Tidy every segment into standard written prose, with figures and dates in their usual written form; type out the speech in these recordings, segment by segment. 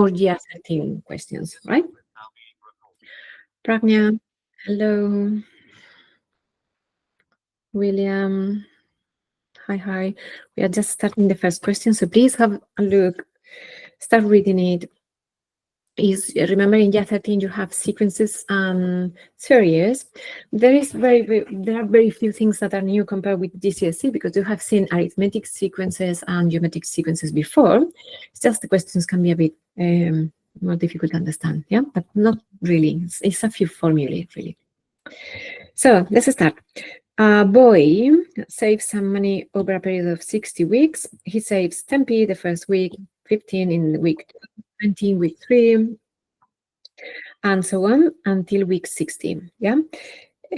or year 13 questions, right? Pragnya, hello. William, hi. We are just starting the first question, so please have a look, start reading it. Remember in year 13 you have sequences and series. There are very few things that are new compared with GCSE because you have seen arithmetic sequences and geometric sequences before. It's just the questions can be a bit more difficult to understand, yeah, but not really. It's a few formulae, really. So let's start. A boy saves some money over a period of 60 weeks. He saves 10p the first week, 15 in week 2, 20 in week 3, and so on until week 16. Yeah,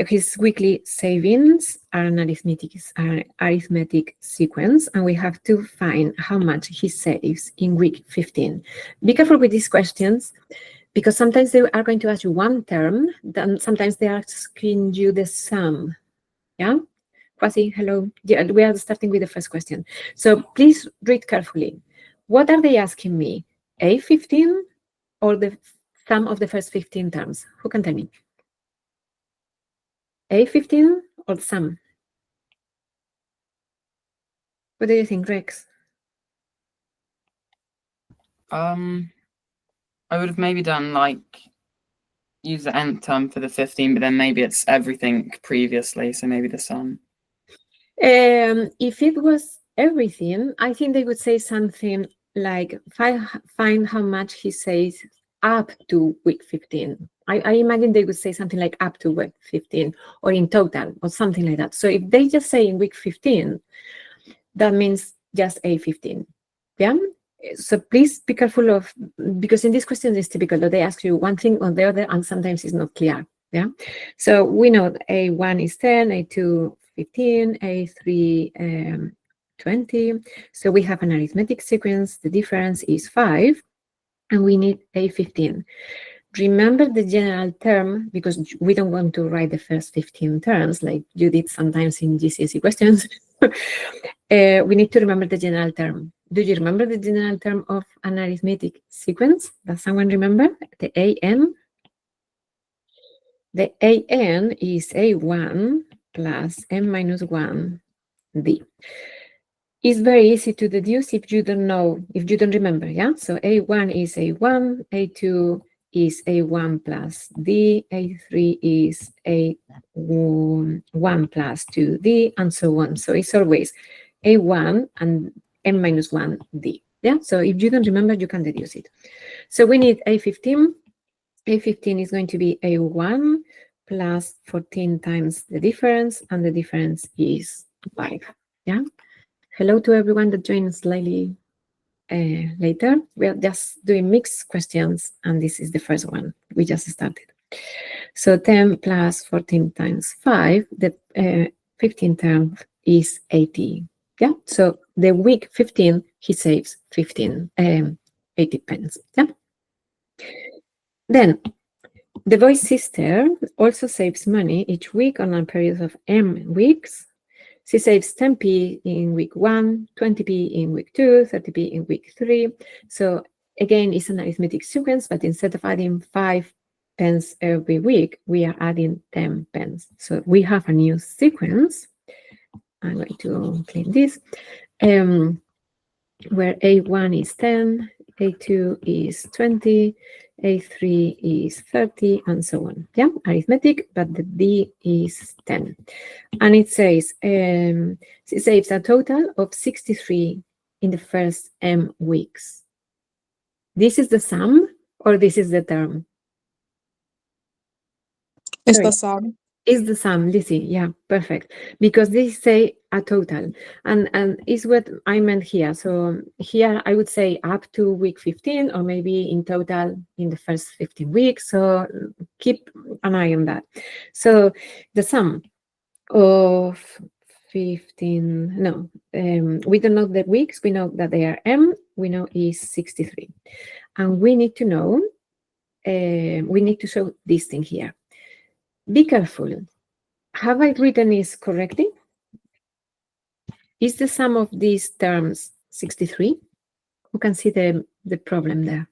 his weekly savings are an arithmetic sequence, and we have to find how much he saves in week 15. Be careful with these questions because sometimes they are going to ask you one term, then sometimes they are asking you the sum. Yeah, Kwasi, hello. Yeah, we are starting with the first question. So please read carefully. What are they asking me? A15 or the sum of the first 15 terms? Who can tell me? A15 or sum? What do you think, Rex? I would have maybe done use the nth term for the 15, but then maybe it's everything previously, so maybe the sum. If it was everything, I think they would say something like find how much he says up to week 15. I imagine they would say something like up to week 15 or in total or something like that. So if they just say in week 15, that means just A15. Yeah. So please be careful of, because in these questions it's typical that they ask you one thing or the other and sometimes it's not clear. Yeah. So we know A1 is 10, A2 15, A3 20. So we have an arithmetic sequence. The difference is 5 and we need A15. Remember the general term because we don't want to write the first 15 terms like you did sometimes in GCSE questions. We need to remember the general term. Do you remember the general term of an arithmetic sequence? Does someone remember? The AN? The AN is A1 plus M minus 1 D. It's very easy to deduce if you don't know, if you don't remember, yeah? So A1 is A1, A2 is A1 plus D, A3 is A1 plus 2D, and so on. So it's always A1 and M minus 1 D. Yeah, so if you don't remember, you can deduce it. So we need A15. A15 is going to be A1 plus 14 times the difference, and the difference is 5. Yeah. Hello to everyone that joined slightly later. We are just doing mixed questions, and this is the first one. We just started. So 10 plus 14 times 5, the 15 term is 80. Yeah, so the week 15, he saves 80 pence. Yeah. Then the boy's sister also saves money each week on a period of M weeks. She saves 10p in week 1, 20p in week 2, 30p in week 3. So again, it's an arithmetic sequence, but instead of adding 5 pence every week, we are adding 10 pence. So we have a new sequence. I'm going to clean this, where A1 is 10, A2 is 20, A3 is 30, and so on. Yeah, arithmetic, but the D is 10. And it says it saves a total of 63 in the first M weeks. This is the sum, or this is the term? It's the sum. Is the sum, Lizzie? Yeah, perfect. Because they say a total, and is what I meant here. So here I would say up to week 15, or maybe in total in the first 15 weeks. So keep an eye on that. So the sum of 15, no, we don't know the weeks. We know that they are M. We know is 63, and we need to know. We need to show this thing here. Be careful. Have I written this correctly? Is the sum of these terms 63? Who can see the problem there?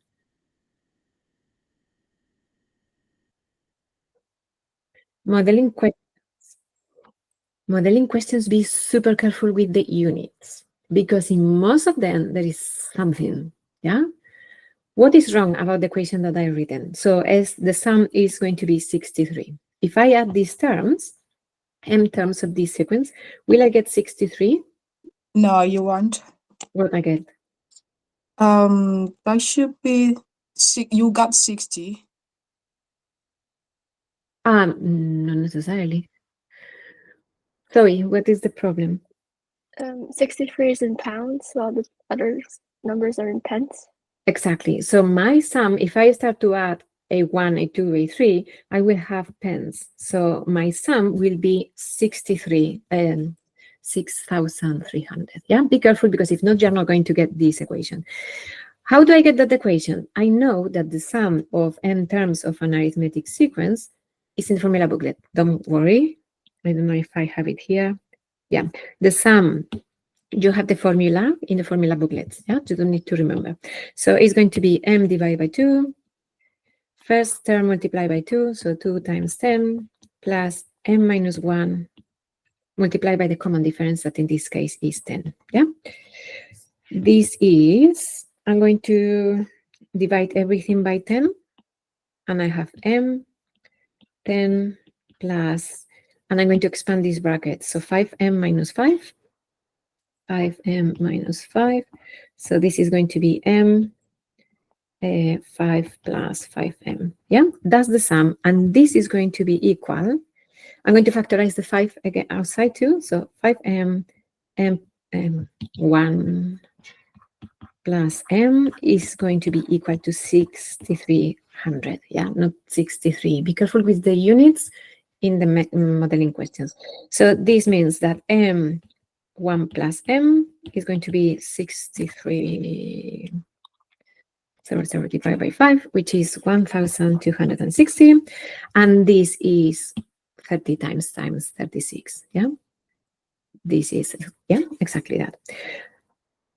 Modeling questions, be super careful with the units, because in most of them there is something, yeah? What is wrong about the equation that I've written? So as the sum is going to be 63. If I add these terms, m terms of this sequence, will I get 63? No, you won't. What I get? That should be you got 60. Not necessarily. Sorry, what is the problem? 63 is in pounds, while the other numbers are in pence. Exactly. So my sum, if I start to add a 1, a 2, a 3, I will have pence. So my sum will be 63 and 6,300. Yeah, be careful, because if not, you're not going to get this equation. How do I get that equation? I know that the sum of n terms of an arithmetic sequence is in the formula booklet. Don't worry. I don't know if I have it here. Yeah, the sum, you have the formula in the formula booklets. Yeah, you don't need to remember. So it's going to be m divided by 2, first term multiplied by 2, so 2 times 10, plus m minus 1 multiplied by the common difference, that in this case is 10. Yeah, this is, I'm going to divide everything by 10, and I have m 10 plus, and I'm going to expand this bracket. So 5m minus 5, 5m minus 5. So this is going to be m 5 plus 5m. Yeah, that's the sum. And this is going to be equal. I'm going to factorize the 5 again outside too. So 5m, m 1 plus m is going to be equal to 6,300. Yeah, not 63. Be careful with the units in the modeling questions. So this means that m 1 plus m is going to be 63 divided by 5, which is 1,260, and this is 30 times 36. Yeah, this is, yeah, exactly that.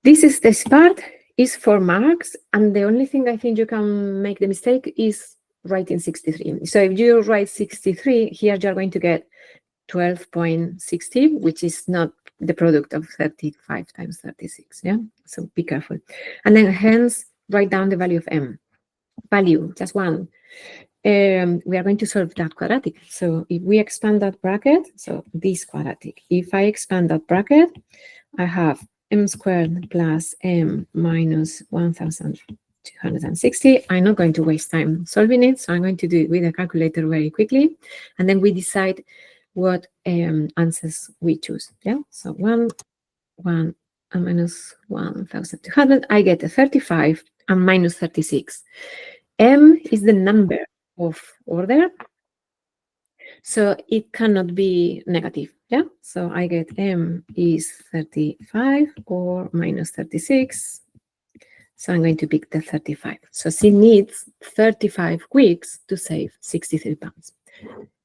This part is 4 marks, and the only thing I think you can make the mistake is writing 63. So if you write 63 here, you're going to get 12.60, which is not the product of 35 times 36. Yeah, so be careful. And then hence write down the value of m. Value, just one. We are going to solve that quadratic. So if we expand that bracket, so this quadratic, if I expand that bracket, I have m squared plus m minus 1,260. I'm not going to waste time solving it, so I'm going to do it with a calculator very quickly, and then we decide what answers we choose. Yeah, so 1 and minus 1,200, I get a 35 and minus 36. M is the number of order, so it cannot be negative. Yeah, so I get m is 35 or minus 36. So I'm going to pick the 35. So she needs 35 weeks to save 63 pounds.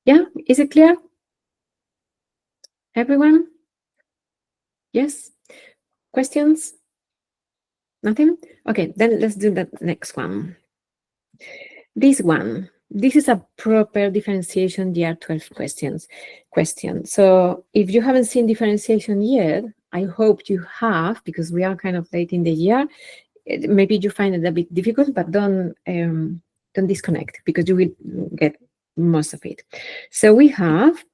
Yeah, is it clear? Everyone? Yes? Questions? Nothing? Okay, then let's do the next one. This one. This is a proper differentiation year 12 question. So if you haven't seen differentiation yet, I hope you have, because we are kind of late in the year. Maybe you find it a bit difficult, but don't disconnect, because you will get most of it. So we have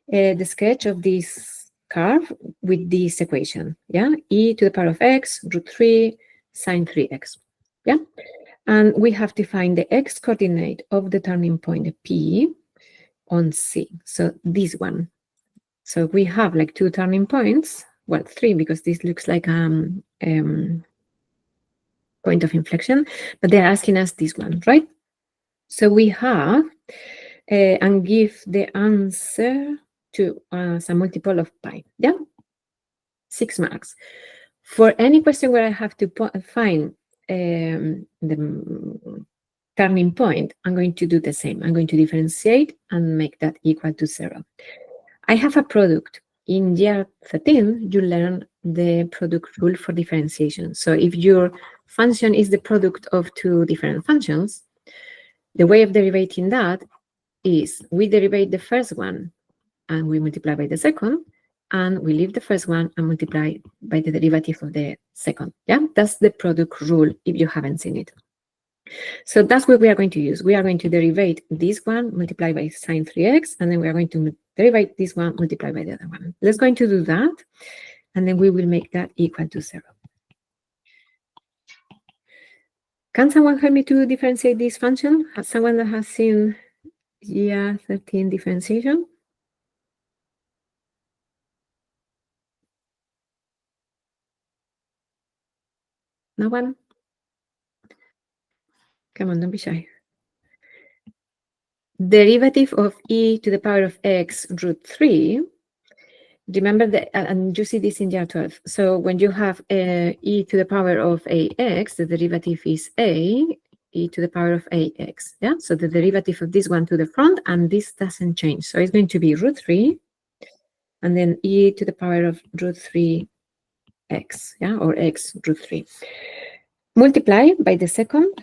the sketch of this curve with this equation. Yeah, e to the power of x root 3 sine 3x. Yeah. And we have to find the x coordinate of the turning point P on C. So this one. So we have like 2 turning points. Well, 3, because this looks like point of inflection, but they're asking us this one, right? So we have and give the answer to as a multiple of pi. Yeah, 6 marks. For any question where I have to find the turning point, I'm going to do the same. I'm going to differentiate and make that equal to 0. I have a product. In year 13, you learn the product rule for differentiation. So if your function is the product of 2 different functions, the way of derivating that is we derivate the first one and we multiply by the second, and we leave the first one and multiply by the derivative of the second. Yeah, that's the product rule if you haven't seen it. So that's what we are going to use. We are going to derivate this one, multiply by sine 3x, and then we are going to derivate this one, multiply by the other one. Let's going to do that, and then we will make that equal to 0. Can someone help me to differentiate this function? Has someone that has seen year 13 differentiation? No one? Come on, don't be shy. Derivative of e to the power of x root 3. Remember that, and you see this in year 12. So when you have e to the power of ax, the derivative is e to the power of ax. Yeah, so the derivative of this one to the front, and this doesn't change. So it's going to be root 3, and then e to the power of root 3x, yeah, or x root 3. Multiply by the second,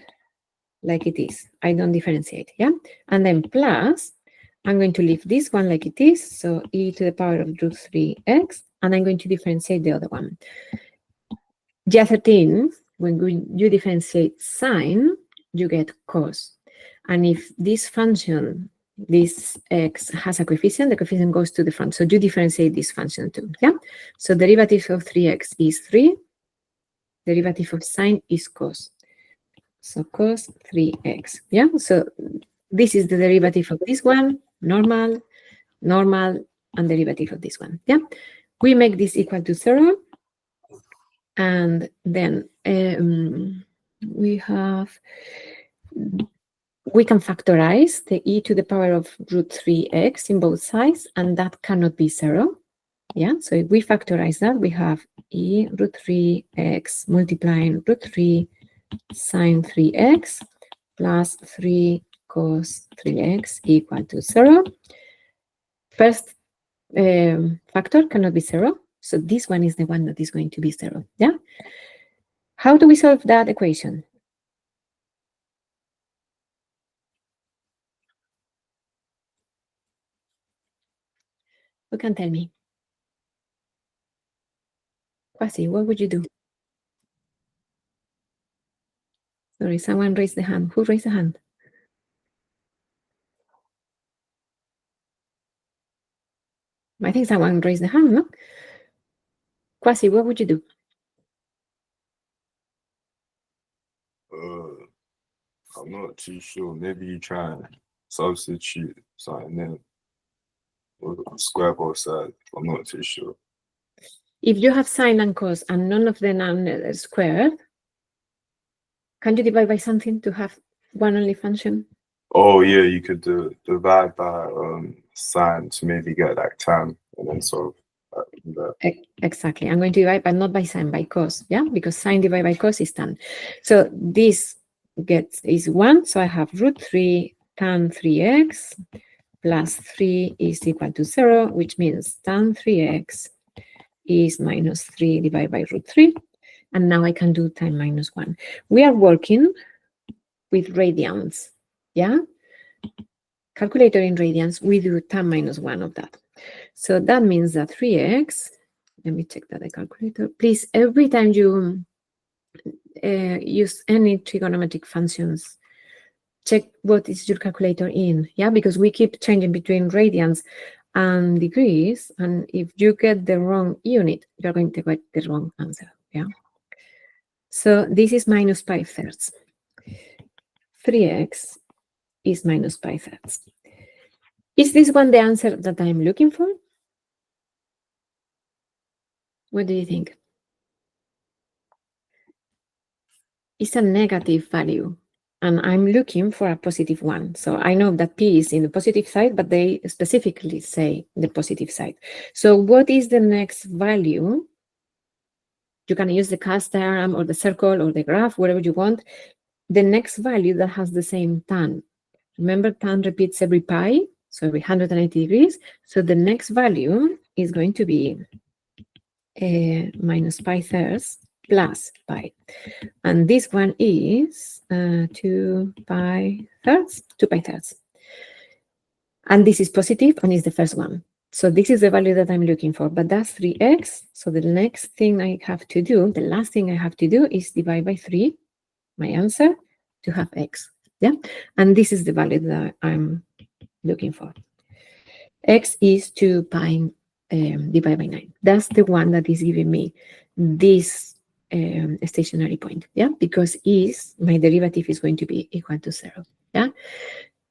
like it is. I don't differentiate, yeah? And then plus, I'm going to leave this one like it is, so e to the power of root 3x, and I'm going to differentiate the other one. Year 13, when you differentiate sine, you get cos. And if this function, this x, has a coefficient, the coefficient goes to the front. So you differentiate this function too, yeah? So derivative of 3x is 3. Derivative of sine is cos. So cos 3x, yeah? So this is the derivative of this one, normal, normal, and derivative of this one, yeah? We make this equal to 0. And then we can factorize the e to the power of root 3x in both sides, and that cannot be 0. Yeah, so if we factorize that, we have e root 3x multiplying root 3 sine 3x plus 3 cos 3x equal to 0. First factor cannot be 0. So this one is the one that is going to be 0. Yeah. How do we solve that equation? Who can tell me? Kwasi, what would you do? Sorry, someone raised the hand. Who raised the hand? I think someone raised the hand, no? Kwasi, what would you do? I'm not too sure. Maybe you try and substitute something in or square both sides. I'm not too sure. If you have sine and cos and none of them are squared, can you divide by something to have one only function? Oh yeah, you could divide by sine to maybe get like tan, and then solve that. Exactly. I'm going to divide, but not by sine, by cos. Yeah, because sine divided by cos is tan. So this is 1. So I have root 3 tan 3x plus 3 is equal to 0, which means tan 3x is minus 3 divided by root 3. And now I can do tan minus 1. We are working with radians. Yeah. Calculator in radians, we do tan minus 1 of that. So that means that 3x, let me check that the calculator. Please, every time you use any trigonometric functions, check what is your calculator in, yeah? Because we keep changing between radians and degrees, and if you get the wrong unit, you're going to get the wrong answer, yeah? So this is minus 5/3. 3x is minus 5/3. Is this one the answer that I'm looking for? What do you think? It's a negative value, and I'm looking for a positive one. So I know that P is in the positive side, but they specifically say the positive side. So what is the next value? You can use the cast diagram or the circle or the graph, whatever you want. The next value that has the same tan. Remember, tan repeats every pi, so every 180 degrees. So the next value is going to be minus 5/3 plus pi. And this one is 2 pi thirds. And this is positive, and is the first one. So this is the value that I'm looking for, but that's 3x. So the next thing I have to do, the last thing I have to do is divide by 3, my answer, to have x. Yeah, and this is the value that I'm looking for. X is 2 pi divided by 9. That's the one that is giving me this stationary point. Yeah, because my derivative is going to be equal to 0. Yeah,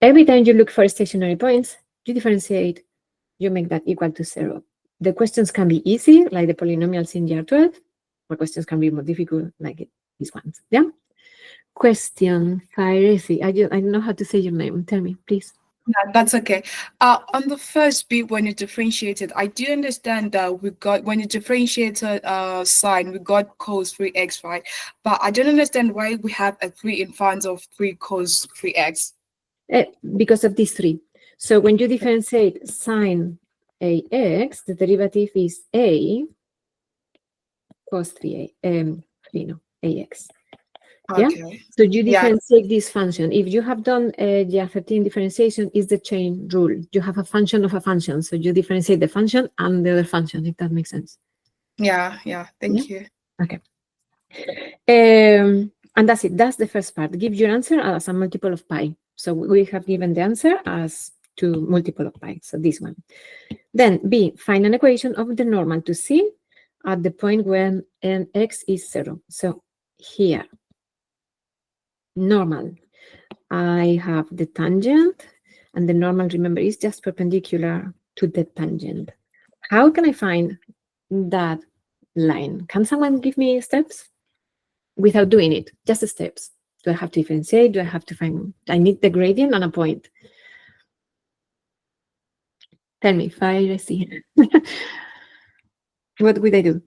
every time you look for stationary points, you differentiate, you make that equal to 0. The questions can be easy, like the polynomials in year 12, or questions can be more difficult, like these ones. Yeah. Question 5. I don't know how to say your name. Tell me, please. Yeah, that's okay. On the first bit, when you differentiated, I do understand that when you differentiated sign, we got cos 3x, right? But I don't understand why we have a 3 in front of 3 cos 3x. Because of these 3. So when you differentiate sine ax, the derivative is a cos 3ax. Yeah. Okay. So you Yeah. differentiate this function. If you have done year 13 differentiation, is the chain rule. You have a function of a function. So you differentiate the function and the other function, if that makes sense. Yeah. Thank you. Okay. And that's it. That's the first part. Give your answer as a multiple of pi. So we have given the answer as 2 multiple of pi. So this one. Then B, find an equation of the normal to C at the point when x is 0. So here, normal, I have the tangent, and the normal, remember, is just perpendicular to the tangent. How can I find that line? Can someone give me steps? Without doing it, just the steps. Do I have to differentiate? Do I have to find, I need the gradient and a point. Tell me, 5, I see. What would I do?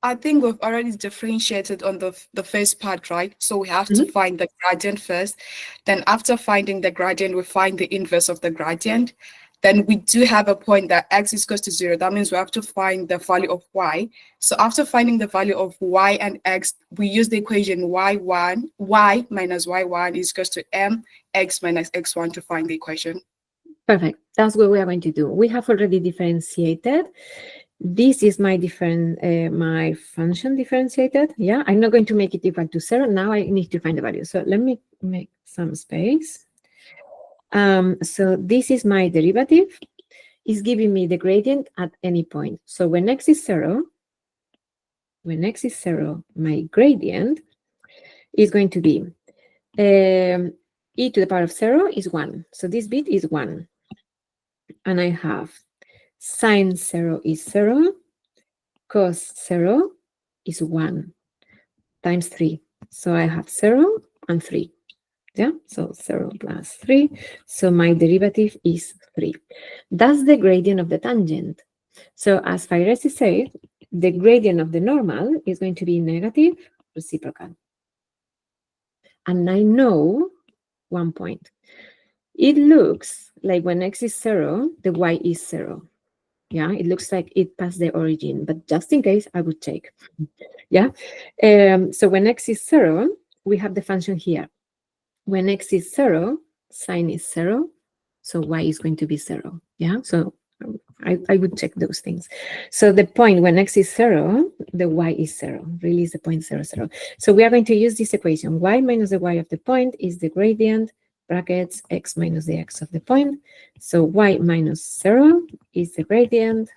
I think we've already differentiated on the first part, right? So we have to find the gradient first. Then after finding the gradient, we find the inverse of the gradient. Then we do have a point that x is equal to 0. That means we have to find the value of y. So after finding the value of y and x, we use the equation y minus y1 is equal to mx minus x1 to find the equation. Perfect. That's what we are going to do. We have already differentiated. This is my my function differentiated. Yeah, I'm not going to make it equal to 0. Now I need to find the value. So let me make some space. So this is my derivative. It's giving me the gradient at any point. So when x is 0, my gradient is going to be e to the power of 0 is 1. So this bit is 1. And I have sine 0 is 0, cos 0 is 1 times 3. So I have 0 and 3. Yeah, so 0 plus 3. So my derivative is 3. That's the gradient of the tangent. So as Fairesi said, the gradient of the normal is going to be negative reciprocal. And I know one point. It looks like when x is 0, the y is 0. Yeah, it looks like it passed the origin, but just in case, I would check. Yeah, so when x is 0, we have the function here. When x is 0, sine is 0, so y is going to be 0. Yeah, so I would check those things. So the point when x is 0, the y is 0. Really is the point 0, 0. So we are going to use this equation. Y minus the y of the point is the gradient, brackets, x minus the x of the point. So y minus 0 is the gradient,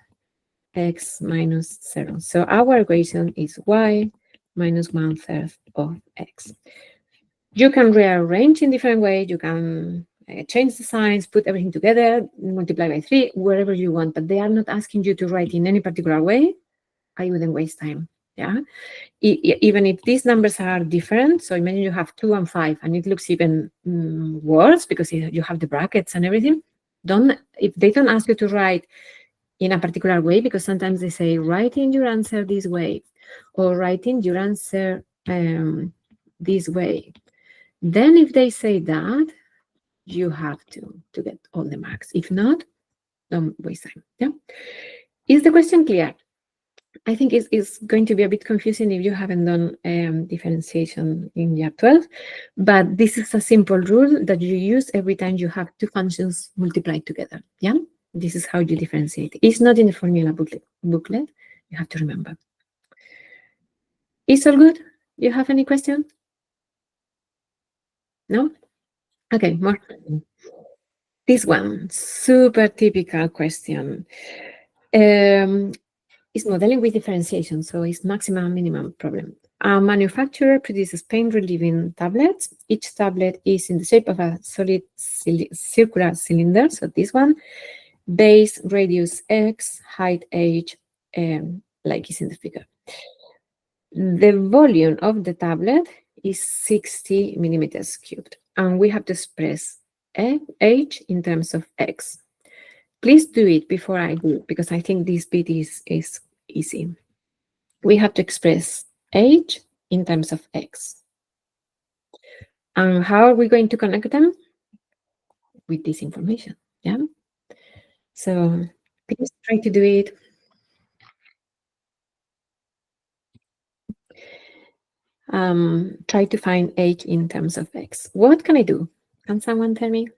x minus 0. So our equation is y minus 1/3 of x. You can rearrange in different ways. You can change the signs, put everything together, multiply by 3, wherever you want, but they are not asking you to write in any particular way. I wouldn't waste time. Yeah, even if these numbers are different. So imagine you have 2 and 5, and it looks even worse because you have the brackets and everything. If they don't ask you to write in a particular way, because sometimes they say write in your answer this way, or write in your answer this way. Then if they say that, you have to get all the marks. If not, don't waste time. Yeah. Is the question clear? I think it's going to be a bit confusing if you haven't done differentiation in year 12, but this is a simple rule that you use every time you have two functions multiplied together. Yeah, this is how you differentiate. It's not in the formula booklet. You have to remember. Is all good? You have any question? No? Okay, more. This one, super typical question. It's modeling with differentiation, so it's maximum and minimum problem. A manufacturer produces pain-relieving tablets. Each tablet is in the shape of a solid circular cylinder, so this one, base, radius x, height h, like is in the figure. The volume of the tablet is 60 millimeters cubed, and we have to express h in terms of x. Please do it before I do, because I think this bit is easy. We have to express h in terms of x. And how are we going to connect them? With this information, yeah? So please try to do it. Try to find h in terms of x. What can I do? Can someone tell me?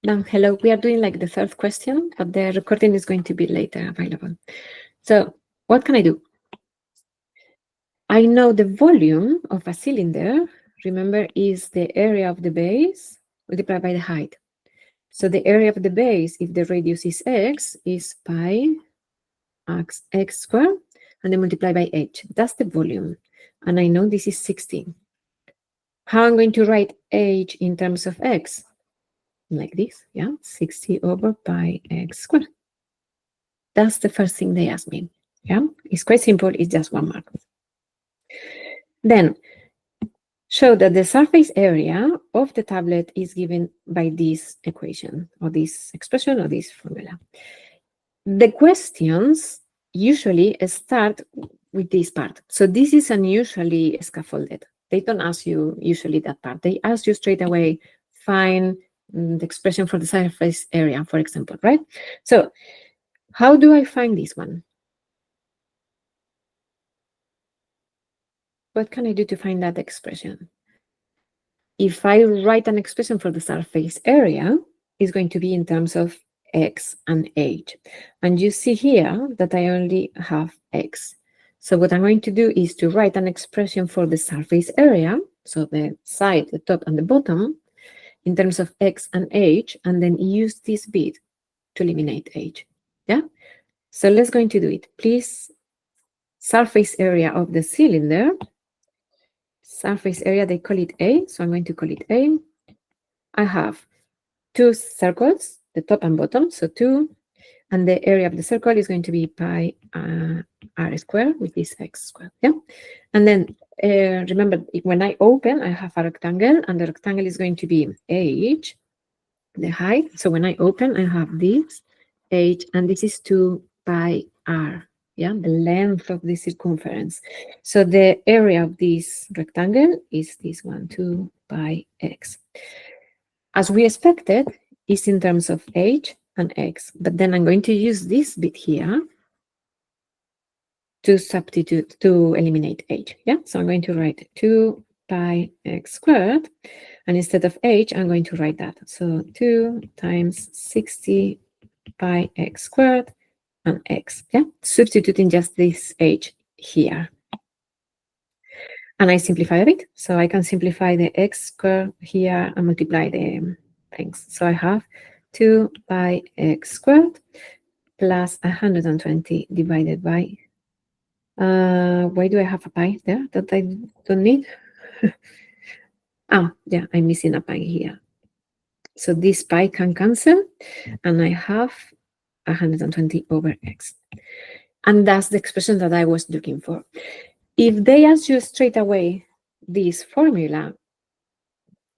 Dan, hello. We are doing like the third question, but the recording is going to be later available. So what can I do? I know the volume of a cylinder, remember, is the area of the base multiplied by the height. So the area of the base, if the radius is x, is pi x squared, and then multiply by h. That's the volume. And I know this is 60. How I'm going to write h in terms of x? Like this, yeah, 60 over pi x squared. That's the first thing they asked me. Yeah, it's quite simple. It's just 1 mark. Then show that the surface area of the tablet is given by this equation or this expression or this formula. The questions usually start with this part. So this is unusually scaffolded. They don't ask you usually that part. They ask you straight away, find the expression for the surface area, for example, right? So how do I find this one? What can I do to find that expression? If I write an expression for the surface area, it's going to be in terms of x and h. And you see here that I only have x. So what I'm going to do is to write an expression for the surface area, so the side, the top, and the bottom, in terms of x and h, and then use this bit to eliminate h. Yeah? So let's go to do it. Please, surface area of the cylinder. Surface area, they call it A, so I'm going to call it A. I have two circles, the top and bottom, so 2, and the area of the circle is going to be pi r squared, which is x squared, yeah? And then remember, when I open, I have a rectangle, and the rectangle is going to be h, the height. So when I open, I have this h, and this is 2 pi r. Yeah, the length of the circumference. So the area of this rectangle is this one, 2 pi x. As we expected, it's in terms of h and x, but then I'm going to use this bit here to substitute, to eliminate h. Yeah, so I'm going to write 2 pi x squared, and instead of h, I'm going to write that. So 2 times 60 pi x squared and x, yeah, substituting just this h here. And I simplify a bit, so I can simplify the x squared here and multiply the things. So I have 2 pi x squared plus 120 divided by, why do I have a pi there that I don't need? Oh, yeah, I'm missing a pi here. So this pi can cancel, and I have 120 over x. And that's the expression that I was looking for. If they ask you straight away, this formula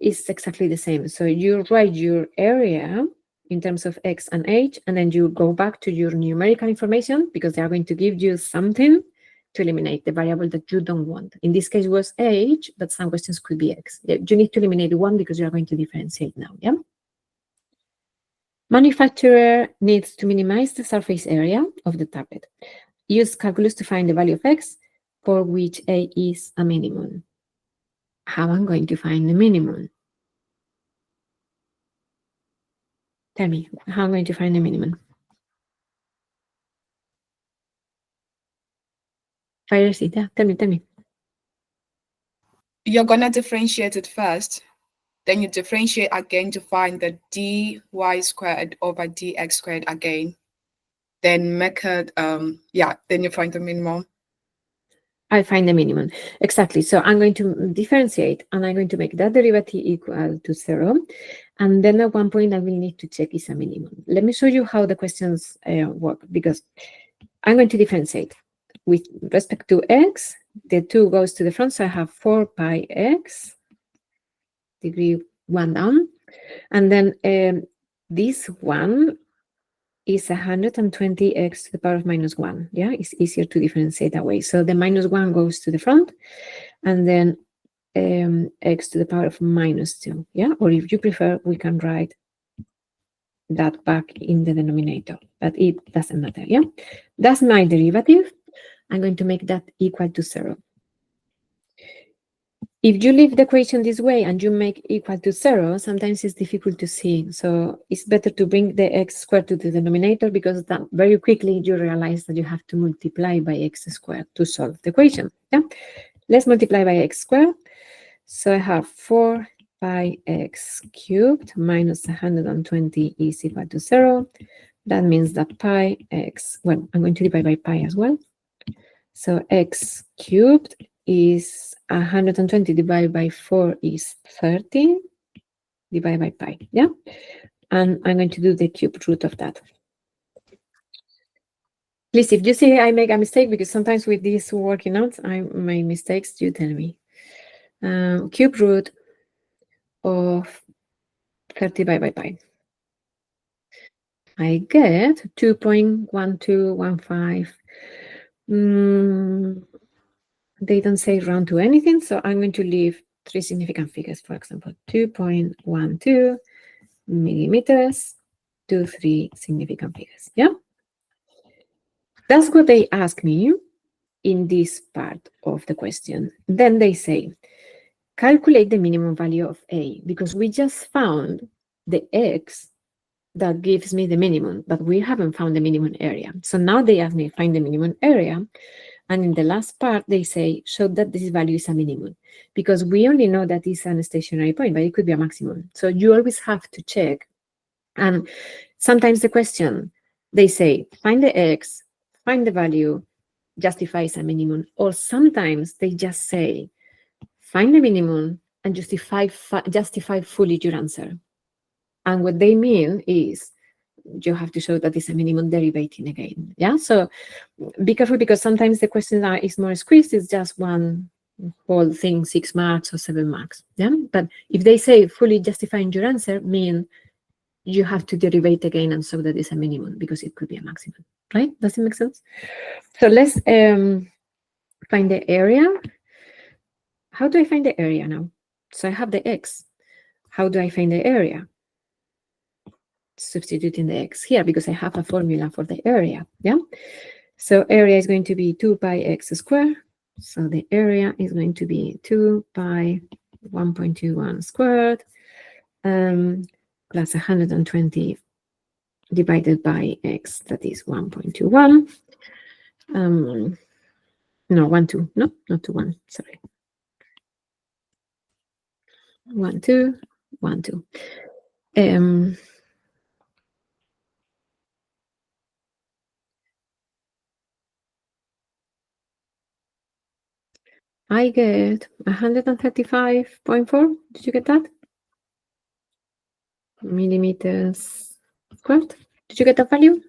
is exactly the same. So you write your area in terms of x and h, and then you go back to your numerical information, because they are going to give you something to eliminate the variable that you don't want. In this case, it was h, but some questions could be x. You need to eliminate one because you are going to differentiate now, yeah? Manufacturer needs to minimize the surface area of the tablet. Use calculus to find the value of x for which a is a minimum. How am I going to find the minimum? Tell me, how am I going to find the minimum? Firecita, tell me. You're gonna differentiate it first. Then you differentiate again to find the dy squared over dx squared again. Then make it, then you find the minimum. I find the minimum. Exactly. So I'm going to differentiate and I'm going to make that derivative equal to 0. And then at one point I will need to check is a minimum. Let me show you how the questions work, because I'm going to differentiate with respect to x. The 2 goes to the front, so I have 4 pi x, degree 1 down. And then this one is 120x to the power of minus 1. Yeah, it's easier to differentiate that way. So the minus 1 goes to the front, and then x to the power of minus 2. Yeah, or if you prefer, we can write that back in the denominator, but it doesn't matter. Yeah, that's my derivative. I'm going to make that equal to 0. If you leave the equation this way and you make equal to 0, sometimes it's difficult to see. So it's better to bring the x squared to the denominator, because that very quickly you realize that you have to multiply by x squared to solve the equation. Yeah, let's multiply by x squared. So I have 4 pi x cubed minus 120 is equal to 0. That means that pi x, well, I'm going to divide by pi as well. So x cubed is 120 divided by 4 is 30 divided by pi. Yeah, and I'm going to do the cube root of that. Please, if you see I make a mistake, because sometimes with these working out I make mistakes, you tell me. Cube root of 30 divided by pi. I get 2.1215. They don't say round to anything, so I'm going to leave 3 significant figures. For example, 2.12 millimeters to 3 significant figures. Yeah, that's what they ask me in this part of the question. Then they say, calculate the minimum value of A, because we just found the x that gives me the minimum, but we haven't found the minimum area. So now they ask me find the minimum area. And in the last part, they say, show that this value is a minimum, because we only know that it's a stationary point, but it could be a maximum. So you always have to check. And sometimes the question, they say, find the x, find the value, justifies a minimum. Or sometimes they just say, find the minimum and justify fully your answer. And what they mean is, you have to show that it's a minimum derivative again. Yeah, so be careful, because sometimes the question is more squeezed. It's just one whole thing, 6 marks or 7 marks. Yeah, but if they say fully justifying your answer, mean you have to derivate again and show that it's a minimum, because it could be a maximum. Right? Does it make sense? So let's find the area. How do I find the area now? So I have the x. How do I find the area? Substituting the x here, because I have a formula for the area. Yeah, so area is going to be 2 pi x squared. So the area is going to be 2 pi 1.21 squared plus 120 divided by x, that is 1.21. No, 1, 2, no, not 2, 1, sorry. 1, 2, 1, 2. I get 135.4. Did you get that? Millimeters squared. Did you get that value?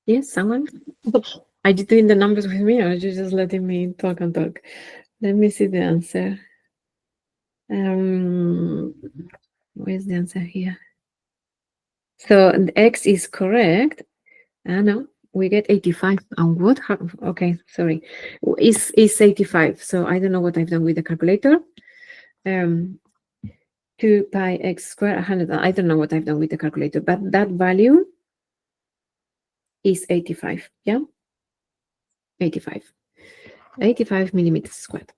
Yes, someone? Are you doing the numbers with me, or are you just letting me talk and talk? Let me see the answer. Where's the answer here? So the x is correct. No, we get 85. And what? Okay, sorry. It's 85. So I don't know what I've done with the calculator. 2 pi x squared 100. I don't know what I've done with the calculator, but that value is 85. Yeah, 85 millimeters squared.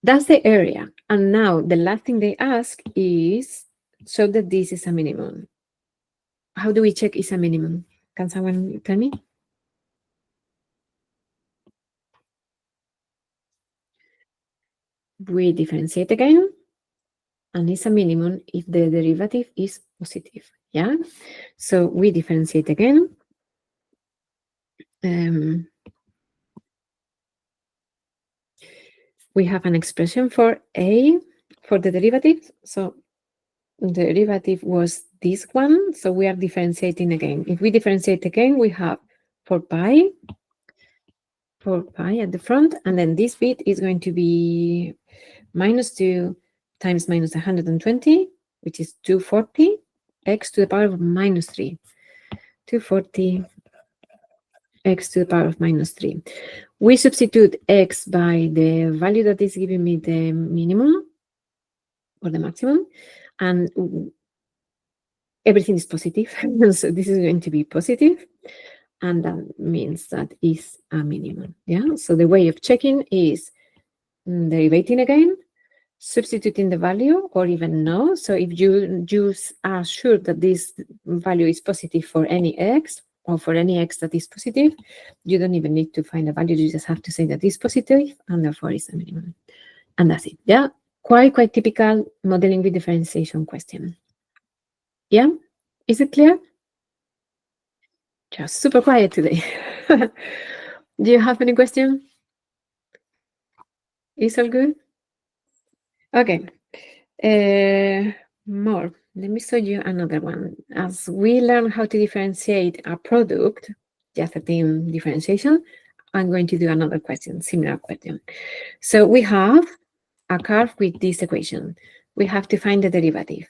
That's the area. And now the last thing they ask is show that this is a minimum. How do we check it's a minimum? Can someone tell me? We differentiate again, and it's a minimum if the derivative is positive. Yeah, so we differentiate again. We have an expression for a for the derivative. So the derivative was this one. So we are differentiating again. If we differentiate again, we have 4 pi at the front, and then this bit is going to be -2 times -120, which is 240 x to the power of -3. 240 x to the power of -3. We substitute x by the value that is giving me the minimum or the maximum, and everything is positive. So this is going to be positive, and that means that is a minimum. Yeah. So the way of checking is derivating again, substituting the value, or even no. So if you are sure that this value is positive for any x, or for any x that is positive, you don't even need to find a value. You just have to say that it's positive, and therefore it's a minimum. And that's it. Yeah. Quite typical modeling with differentiation question. Yeah. Is it clear? Just super quiet today. Do you have any question? Is all good? Okay. More. Let me show you another one. As we learn how to differentiate a product, just a team differentiation, I'm going to do another question, similar question. So we have a curve with this equation. We have to find the derivative.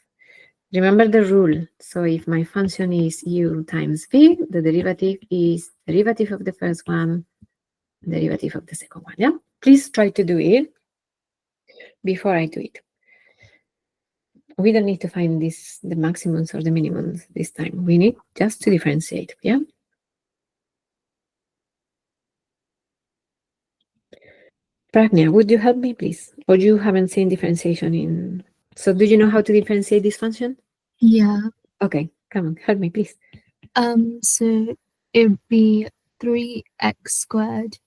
Remember the rule. So if my function is u times v, the derivative is derivative of the first one, derivative of the second one. Yeah. Please try to do it before I do it. We don't need to find the maximums or the minimums this time. We need just to differentiate. Yeah. Pragna, would you help me, please? Or you haven't seen differentiation in... So do you know how to differentiate this function? Yeah. Okay, come on, help me, please. So it would be 3x squared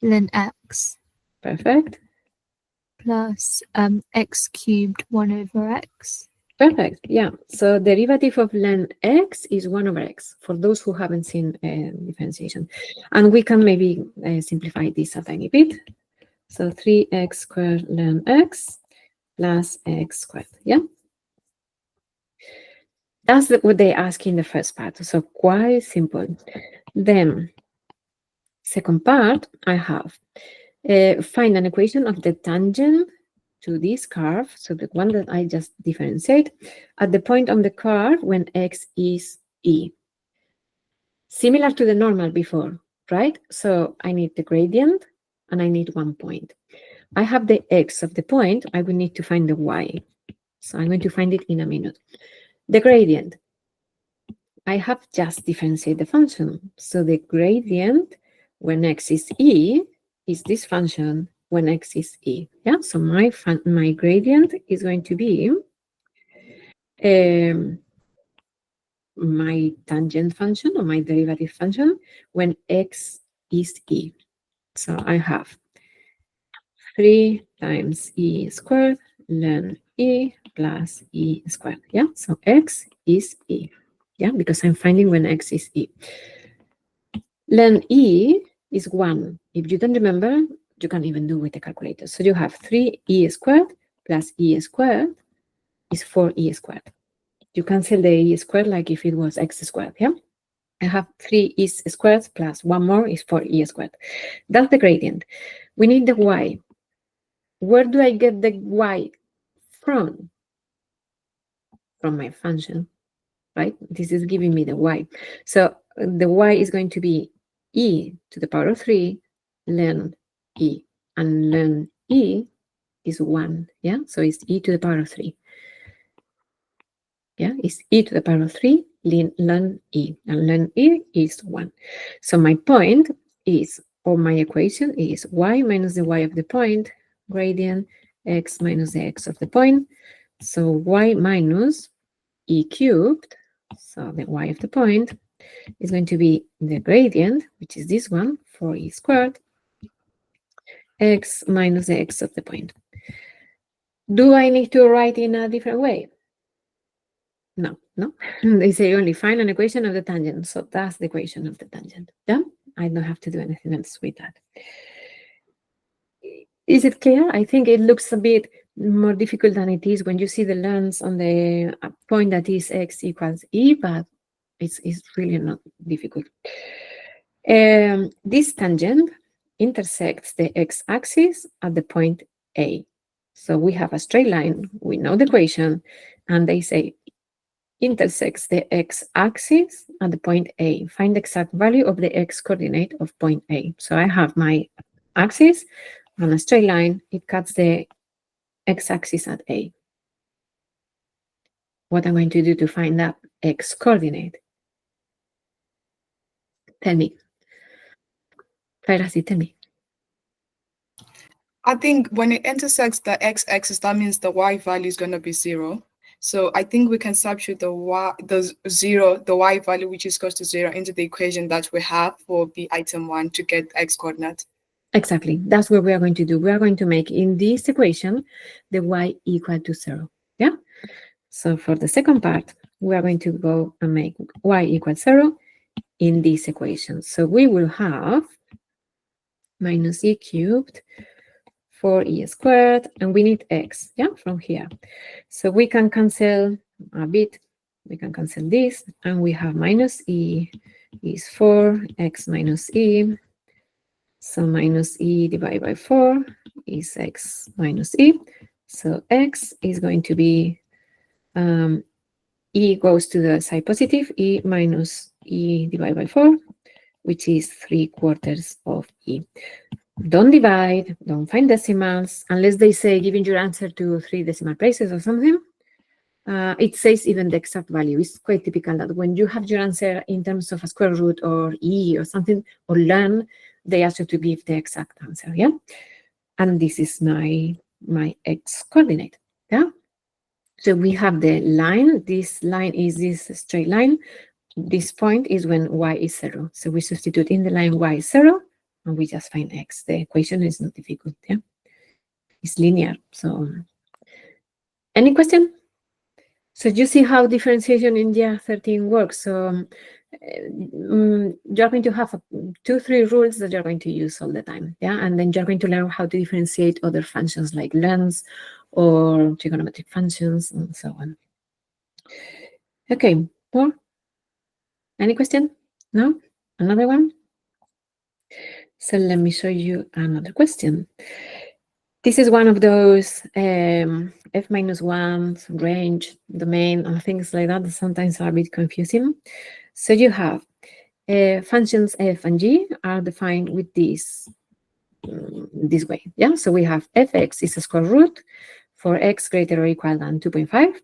ln x Perfect. plus x cubed 1 over x. Perfect. Yeah. So derivative of ln x is 1 over x, for those who haven't seen differentiation. And we can maybe simplify this a tiny bit. So 3x squared ln x plus x squared. Yeah. That's what they ask in the first part. So quite simple. Then, second part, I have find an equation of the tangent to this curve, so the one that I just differentiate, at the point on the curve when x is e. Similar to the normal before, right? So I need the gradient, and I need 1 point. I have the x of the point, I will need to find the y. So I'm going to find it in a minute. The gradient, I have just differentiated the function. So the gradient when x is e is this function when x is e. Yeah, so my gradient is going to be my tangent function or my derivative function when x is e. So I have 3 times e squared ln e plus e squared. Yeah, so x is e. Yeah, because I'm finding when x is e. Ln e is 1. If you don't remember, you can even do with the calculator. So you have 3e squared plus e squared is 4e squared. You cancel the e squared like if it was x squared, yeah? I have 3e squared plus 1 more is 4e squared. That's the gradient. We need the y. Where do I get the y from? From my function, right? This is giving me the y. So the y is going to be e to the power of 3 ln e. And ln e is 1. Yeah, so it's e to the power of 3. Yeah, it's e to the power of 3 ln e, and ln e is 1. So my point is, or my equation is y minus the y of the point, gradient x minus the x of the point. So y minus e cubed, so the y of the point, is going to be the gradient, which is this one, 4e squared, x minus the x of the point. Do I need to write in a different way? No. They say only find an equation of the tangent. So that's the equation of the tangent. Yeah, I don't have to do anything else with that. Is it clear? I think it looks a bit more difficult than it is when you see the lens on the point that is x equals e, but it's really not difficult. This tangent intersects the x-axis at the point A. So we have a straight line, we know the equation, and they say intersects the x-axis at the point A. Find the exact value of the x-coordinate of point A. So I have my axis on a straight line. It cuts the x-axis at A. What I'm going to do to find that x-coordinate? Tell me. Fairasi, tell me. I think when it intersects the x-axis, that means the y value is going to be 0. So I think we can substitute the y value, which is equal to 0, into the equation that we have for the item 1 to get x coordinate. Exactly. That's what we are going to do. We are going to make in this equation the y equal to 0. Yeah. So for the second part, we are going to go and make y equal 0 in this equation. So we will have minus e cubed 4e squared, and we need x, yeah, from here. So we can cancel a bit. We can cancel this, and we have minus e is 4x minus e. So minus e divided by 4 is x minus e. So x is going to be, e goes to the side positive, e minus e divided by 4, which is 3/4 of e. Don't divide, don't find decimals, unless they say giving your answer to 3 decimal places or something. It says even the exact value. It's quite typical that when you have your answer in terms of a square root or e or something, or ln, they ask you to give the exact answer, yeah? And this is my x coordinate, yeah? So we have the line. This line is this straight line. This point is when y is 0. So we substitute in the line y is 0, and we just find x. The equation is not difficult, yeah? It's linear, so. Any question? So you see how differentiation in year 13 works. So you're going to have 2-3 rules that you're going to use all the time, yeah? And then you're going to learn how to differentiate other functions like lengths or trigonometric functions and so on. Okay, more? Any question? No? Another one? So let me show you another question. This is one of those f-1 range, domain, and things like that sometimes are a bit confusing. So you have functions f and g are defined with this way. Yeah, so we have fx is a square root for x greater or equal than 2.5,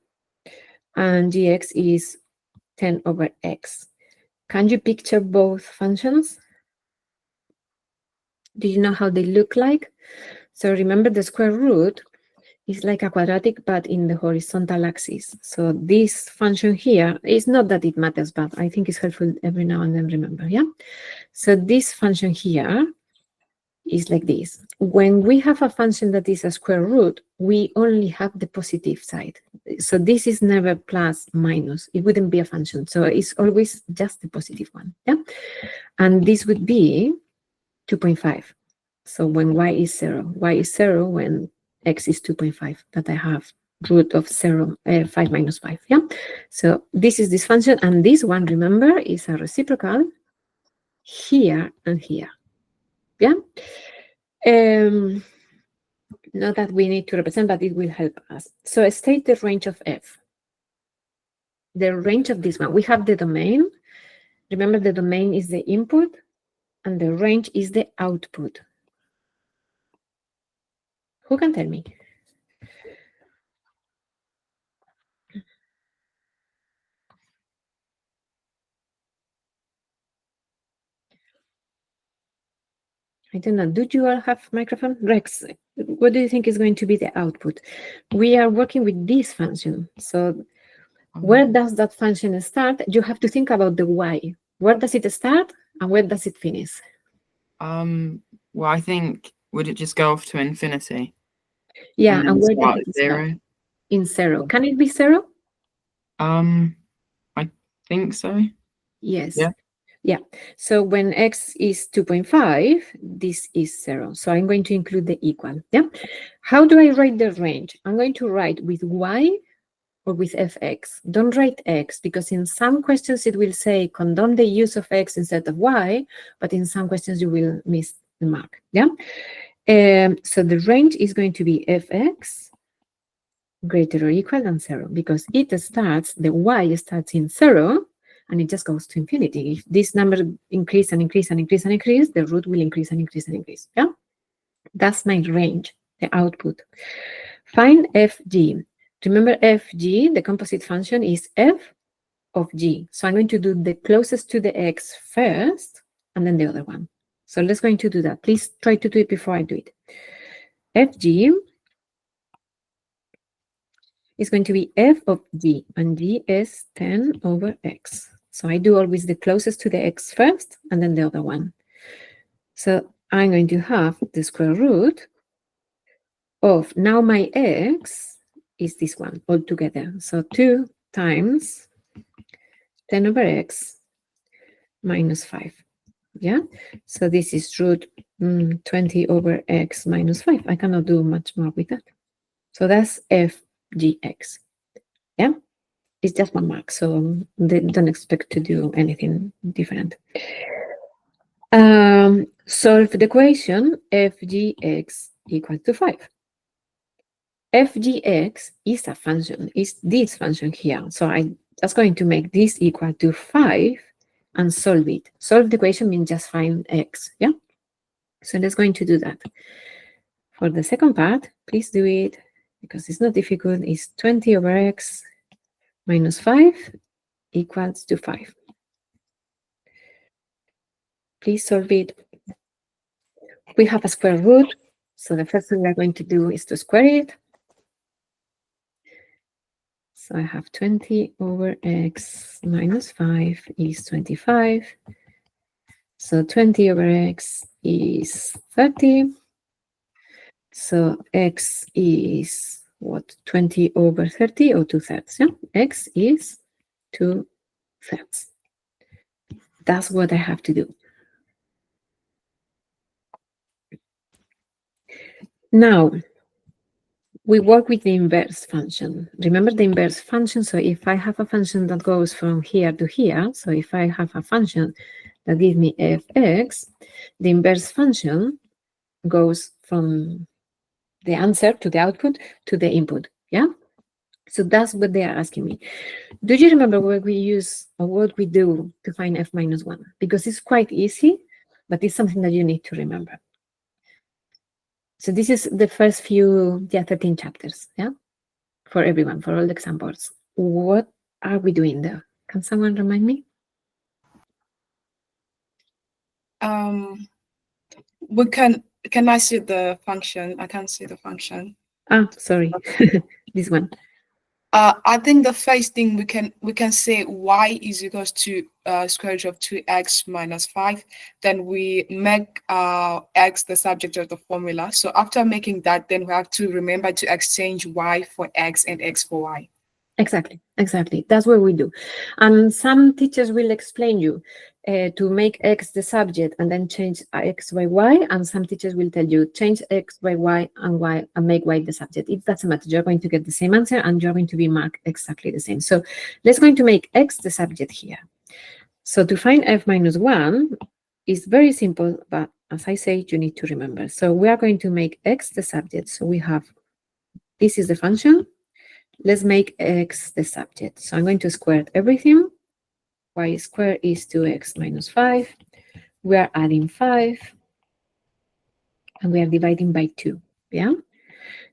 and gx is 10 over x. Can you picture both functions? Do you know how they look like? So remember, the square root is like a quadratic, but in the horizontal axis. So this function here, is not that it matters, but I think it's helpful every now and then remember, yeah? So this function here is like this. When we have a function that is a square root, we only have the positive side. So this is never plus minus. It wouldn't be a function. So it's always just the positive one, yeah? And this would be 2.5. So when y is 0 when x is 2.5, that I have root of 5 minus 5, yeah? So this is this function, and this one, remember, is a reciprocal here and here, yeah? Not that we need to represent, but it will help us. So state the range of f. The range of this one, we have the domain. Remember, the domain is the input, and the range is the output. Who can tell me? I don't know. Do you all have microphone? Rex, what do you think is going to be the output? We are working with this function. So where does that function start? You have to think about the y. Where does it start and where does it finish? Well, I think would it just go off to infinity? Yeah, and and where start does at it start? 0? In 0. Can it be 0? I think so. Yes. Yeah. Yeah. So when x is 2.5, this is 0. So I'm going to include the equal. Yeah. How do I write the range? I'm going to write with y or with fx. Don't write x, because in some questions it will say condone the use of x instead of y, but in some questions you will miss the mark. Yeah. So the range is going to be fx greater or equal than 0, because it starts, the y starts in 0, and it just goes to infinity. If this number increase and increase and increase and increase, the root will increase and increase and increase. Yeah, that's my range, the output. Find fg. Remember fg, the composite function is f of g. So I'm going to do the closest to the x first, and then the other one. So let's going to do that. Please try to do it before I do it. Fg is going to be f of g, and g is 10 over x. So I do always the closest to the x first, and then the other one. So I'm going to have the square root of, now my x is this one all together. So 2 times 10 over x minus 5. Yeah, so this is root 20 over x minus 5. I cannot do much more with that. So that's fgx. Yeah. It's just 1 mark, so they don't expect to do anything different. Solve the equation fgx equal to 5. Fgx is a function, is this function here. So I'm just going to make this equal to 5 and solve it. Solve the equation means just find x, yeah? So let's going to do that. For the second part, please do it, because it's not difficult. It's 20 over x minus 5 equals to 5. Please solve it. We have a square root, so the first thing we're going to do is to square it. So I have 20 over x minus 5 is 25. So 20 over x is 30. So x is what? 20 over 30 or 2/3? Yeah, x is 2/3. That's what I have to do. Now, we work with the inverse function. Remember the inverse function? So if I have a function that goes from here to here, so if I have a function that gives me fx, the inverse function goes from the answer to the output to the input. Yeah? So that's what they are asking me. Do you remember what we use or what we do to find f minus 1? Because it's quite easy, but it's something that you need to remember. So this is the first few 13 chapters, yeah, for everyone, for all the examples. What are we doing there? Can someone remind me? We can I see the function? I can't see the function. Ah, sorry, this one. I think the first thing we can say y is equals to square root of 2x minus 5. Then we make x the subject of the formula. So after making that, then we have to remember to exchange y for x and x for y. Exactly. That's what we do. And some teachers will explain you to make x the subject and then change x by y. And some teachers will tell you change x by y and make y the subject. It doesn't matter. You're going to get the same answer and you're going to be marked exactly the same. So let's going to make x the subject here. So to find f minus 1 is very simple, but as I say, you need to remember. So we are going to make x the subject. So we have, this is the function. Let's make x the subject. So I'm going to square everything. Y squared is 2x minus 5. We are adding 5. And we are dividing by 2. Yeah?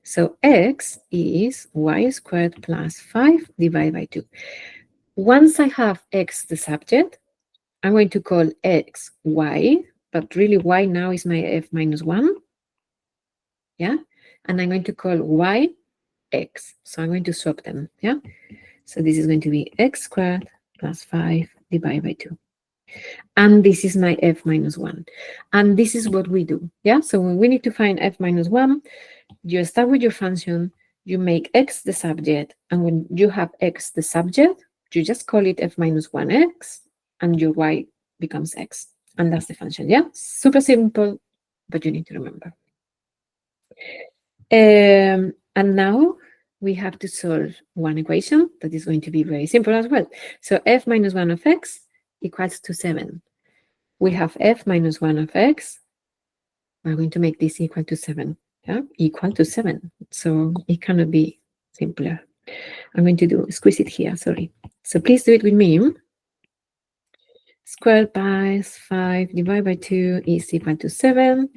So x is y squared plus 5 divided by 2. Once I have x the subject, I'm going to call x y but really y now is my f minus 1. Yeah, and I'm going to call y x. So I'm going to swap them. Yeah, so this is going to be x squared plus 5 divided by 2. And this is my f minus 1. And this is what we do. Yeah, so when we need to find f minus 1, you start with your function, you make x the subject, and when you have x the subject, you just call it f minus 1x, and your y becomes x. And that's the function. Yeah, super simple, but you need to remember. And now we have to solve one equation that is going to be very simple as well. So f minus 1 of x equals to 7. We have f minus 1 of x. We're going to make this equal to 7. Yeah, equal to 7. So it cannot be simpler. I'm going to squeeze it here, sorry. So please do it with me. Squared by 5 divided by 2 is equal to 7.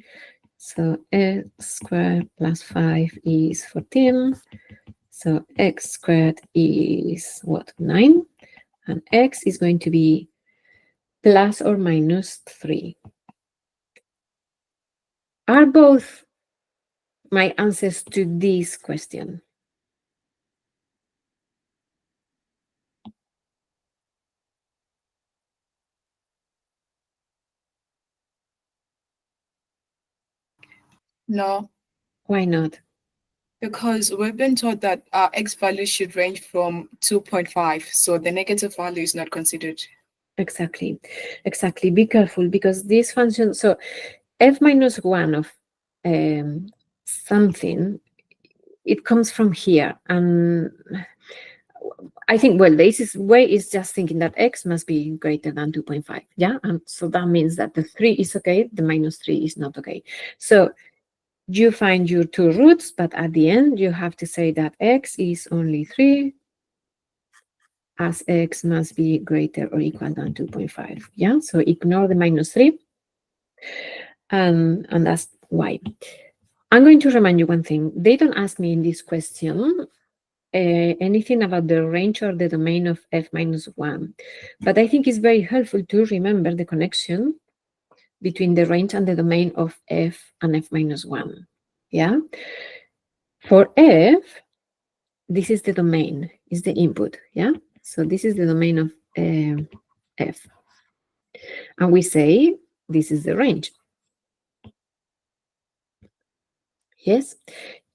So x squared plus 5 is 14. So x squared is what? 9. And x is going to be plus or minus 3. Are both my answers to this question? No, Why not? because we've been taught that our x value should range from 2.5, so the negative value is not considered. Exactly. Exactly. Be careful because this function, so f minus 1 of something, it comes from here. And I think, well, the easiest way is just thinking that x must be greater than 2.5. Yeah. And so that means that the 3 is okay, the minus 3 is not okay. So you find your two roots, but at the end, you have to say that x is only 3, as x must be greater or equal than 2.5. Yeah, so ignore the minus 3, and that's why. I'm going to remind you one thing. They don't ask me in this question anything about the range or the domain of f minus 1, but I think it's very helpful to remember the connection between the range and the domain of f and f minus 1. Yeah, for f, this is the domain, is the input. Yeah, so this is the domain of f. And we say this is the range. Yes.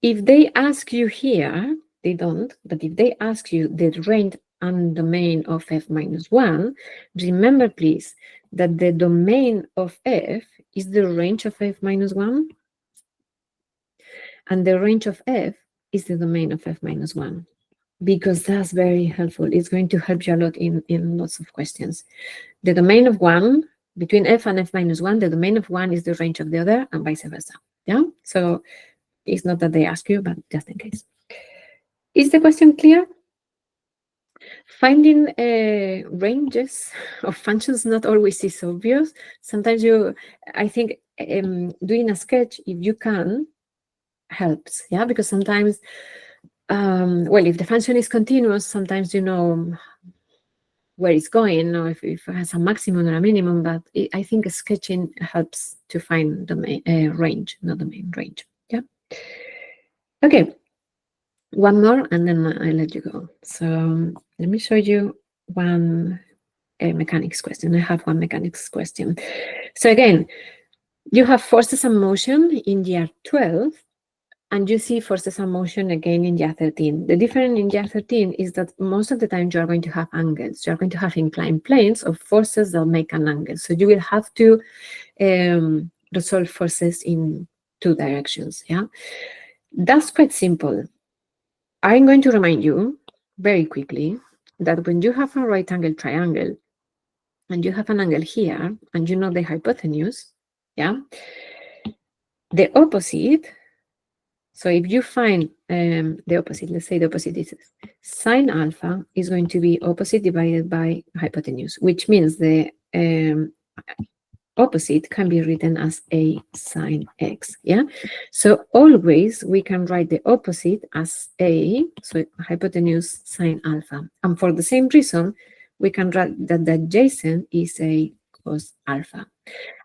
If they ask you here, they don't, but if they ask you the range and domain of f minus 1, remember please that the domain of f is the range of f minus 1, and the range of f is the domain of f minus 1. Because that's very helpful. It's going to help you a lot in lots of questions. The domain of 1, between f and f minus 1, the domain of 1 is the range of the other, and vice versa. Yeah, so it's not that they ask you, but just in case. Is the question clear? Finding ranges of functions not always is obvious. Sometimes I think doing a sketch, if you can, helps. Yeah, because sometimes, well, if the function is continuous, sometimes you know where it's going, or if it has a maximum or a minimum, but I think sketching helps to find the main range, not the main range. Yeah. Okay. One more, and then I'll let you go. So let me show you one mechanics question. I have one mechanics question. So again, you have forces and motion in year 12, and you see forces and motion again in year 13. The difference in year 13 is that most of the time you are going to have angles. You are going to have inclined planes of forces that make an angle. So you will have to resolve forces in two directions. Yeah, that's quite simple. I'm going to remind you very quickly that when you have a right angle triangle and you have an angle here and you know the hypotenuse, yeah, the opposite. So if you find the opposite, let's say the opposite is sine alpha is going to be opposite divided by hypotenuse, which means the opposite can be written as a sine x. Yeah, so always we can write the opposite as a, so hypotenuse sine alpha, and for the same reason we can write that the adjacent is a cos alpha.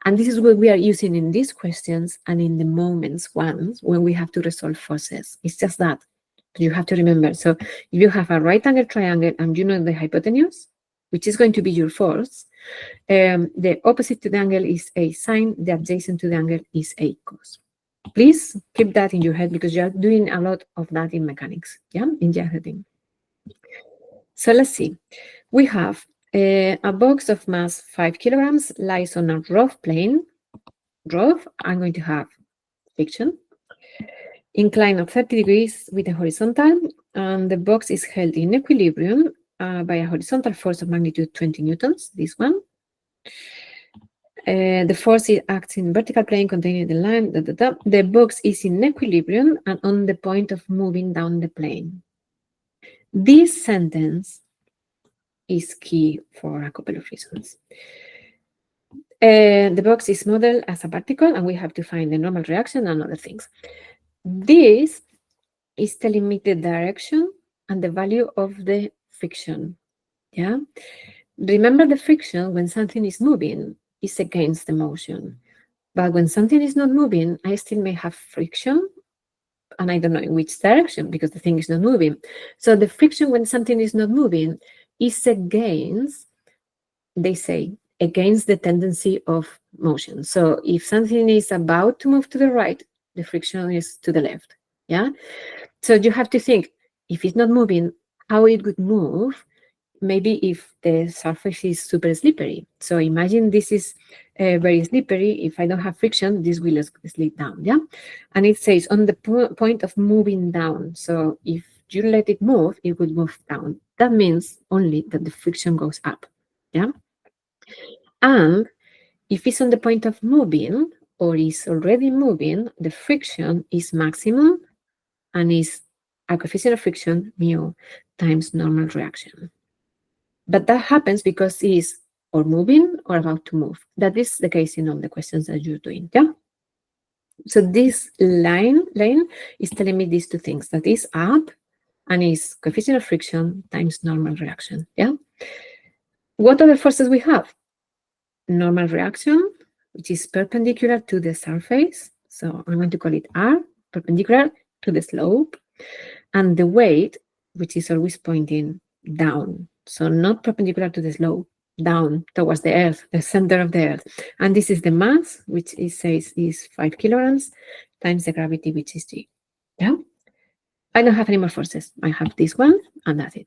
And this is what we are using in these questions and in the moments ones when we have to resolve forces. It's just that you have to remember. So if you have a right angle triangle and you know the hypotenuse, which is going to be your force, the opposite to the angle is a sine, the adjacent to the angle is a cos. Please keep that in your head because you are doing a lot of that in mechanics, yeah, in geometry. So let's see. We have a box of mass 5 kilograms lies on a rough plane. Rough, I'm going to have friction. Incline of 30 degrees with a horizontal, and the box is held in equilibrium by a horizontal force of magnitude 20 newtons, this one. The force acts in vertical plane containing the line. The box is in equilibrium and on the point of moving down the plane. This sentence is key for a couple of reasons. The box is modeled as a particle, and we have to find the normal reaction and other things. This is telling me the direction and the value of the friction. Yeah. Remember, the friction when something is moving is against the motion. But when something is not moving, I still may have friction, and I don't know in which direction because the thing is not moving. So the friction when something is not moving is against, they say, against the tendency of motion. So if something is about to move to the right, the friction is to the left. Yeah. So you have to think, if it's not moving, how it would move. Maybe if the surface is super slippery. So imagine this is very slippery. If I don't have friction, this will slip down, yeah? And it says on the point of moving down. So if you let it move, it will move down. That means only that the friction goes up, yeah? And if it's on the point of moving or is already moving, the friction is maximum and is a coefficient of friction, mu, times normal reaction. But that happens because it is or moving or about to move. That is the case in all the questions that you're doing, yeah? So this line is telling me these two things, that is up and is coefficient of friction times normal reaction, yeah? What other forces we have? Normal reaction, which is perpendicular to the surface. So I'm going to call it R, perpendicular to the slope. And the weight, which is always pointing down. So not perpendicular to the slope, down towards the earth, the center of the earth. And this is the mass, which it says is 5 kilograms, times the gravity, which is G. Yeah? I don't have any more forces. I have this one, and that's it.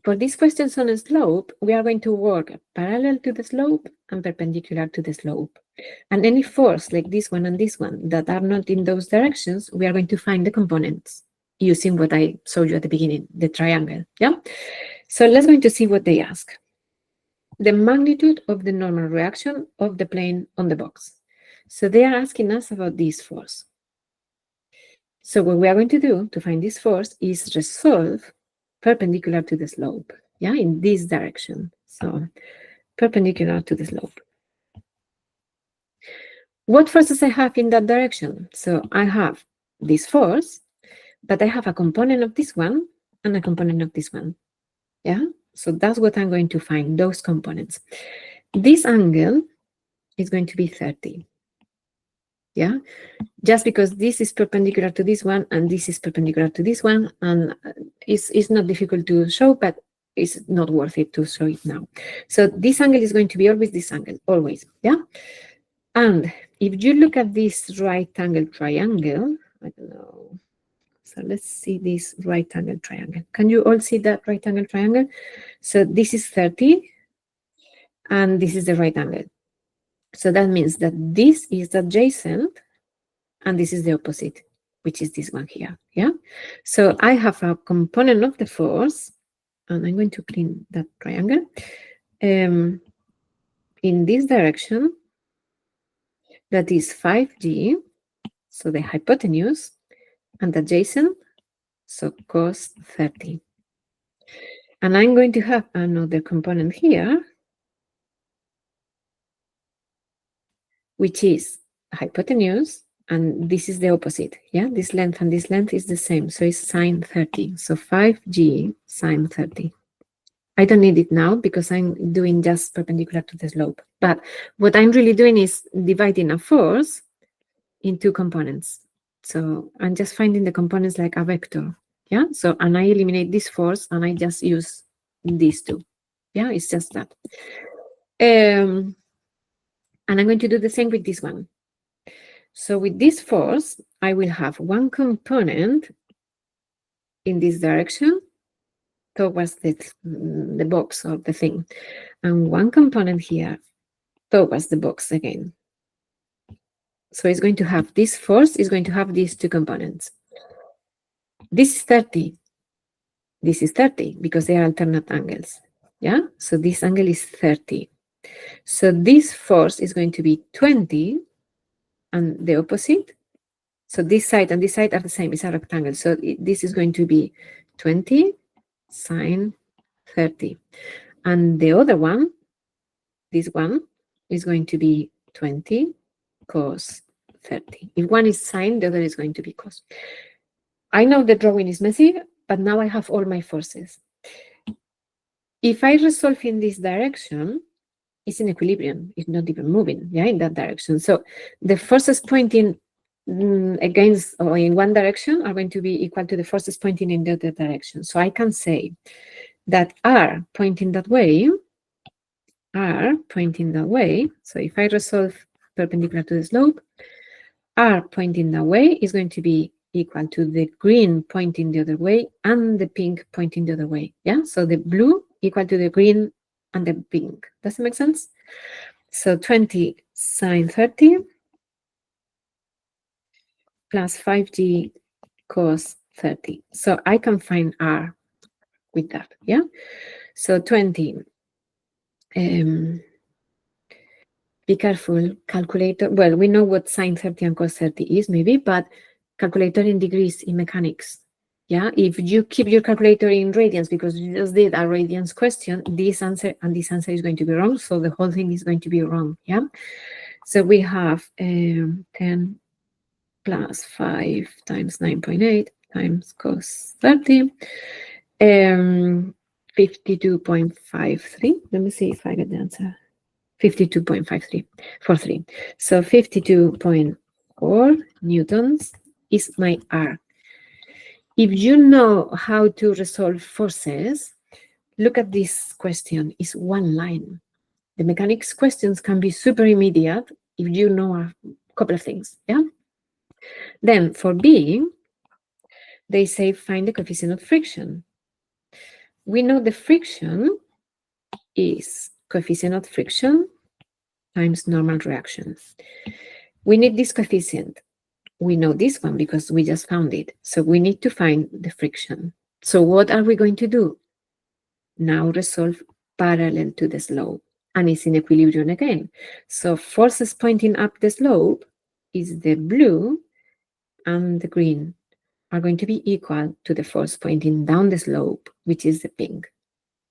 For these questions on a slope, we are going to work parallel to the slope and perpendicular to the slope. And any force like this one and this one that are not in those directions, we are going to find the components using what I showed you at the beginning, the triangle, yeah? So let's go to see what they ask. The magnitude of the normal reaction of the plane on the box. So they are asking us about this force. So what we are going to do to find this force is resolve perpendicular to the slope, yeah, in this direction. So perpendicular to the slope. What forces I have in that direction? So I have this force, but I have a component of this one and a component of this one, yeah? So that's what I'm going to find, those components. This angle is going to be 30, yeah? Just because this is perpendicular to this one and this is perpendicular to this one, and it's not difficult to show, but it's not worth it to show it now. So this angle is going to be always this angle, always, yeah? And if you look at this right angle triangle, I don't know, so let's see this right angle triangle. Can you all see that right angle triangle? So this is 30, and this is the right angle. So that means that this is adjacent, and this is the opposite, which is this one here, yeah? So I have a component of the force, and I'm going to clean that triangle, in this direction, that is 5G, so the hypotenuse, and adjacent, so cos 30. And I'm going to have another component here, which is hypotenuse, and this is the opposite, yeah? This length and this length is the same, so it's sine 30. So 5G sine 30. I don't need it now because I'm doing just perpendicular to the slope. But what I'm really doing is dividing a force in two components. So I'm just finding the components like a vector. Yeah. So, and I eliminate this force and I just use these two. Yeah. It's just that. And I'm going to do the same with this one. So with this force, I will have one component in this direction towards the box or the thing, and one component here towards the box again. So it's going to have this force is going to have these two components. This is 30. This is 30 because they are alternate angles. Yeah. So this angle is 30. So this force is going to be 20 and the opposite. So this side and this side are the same. It's a rectangle. So this is going to be 20 sine 30. And the other one, this one, is going to be 20 cos 30. If one is sine, the other is going to be cos. I know the drawing is messy, but now I have all my forces. If I resolve in this direction, it's in equilibrium. It's not even moving, yeah, in that direction. So the forces pointing against or in one direction are going to be equal to the forces pointing in the other direction. So I can say that R pointing that way, so if I resolve perpendicular to the slope, R pointing that way is going to be equal to the green pointing the other way and the pink pointing the other way. Yeah, so the blue equal to the green and the pink. Does it make sense? So 20 sine 30 plus 5g cos 30. So I can find R with that. Yeah. So 20. Be careful, calculator. Well, we know what sine 30 and cos 30 is, maybe, but calculator in degrees in mechanics. Yeah, if you keep your calculator in radians because you just did a radians question, this answer and this answer is going to be wrong. So the whole thing is going to be wrong. Yeah. So we have 10 plus 5 times 9.8 times cos 30, 52.53. Let me see if I get the answer. 52.53. So 52.4 newtons is my R. If you know how to resolve forces, look at this question. It's one line. The mechanics questions can be super immediate if you know a couple of things. Yeah. Then for B, they say find the coefficient of friction. We know the friction is coefficient of friction times normal reaction. We need this coefficient. We know this one because we just found it. So we need to find the friction. So what are we going to do? Now resolve parallel to the slope. And it's in equilibrium again. So forces pointing up the slope is the blue and the green are going to be equal to the force pointing down the slope, which is the pink.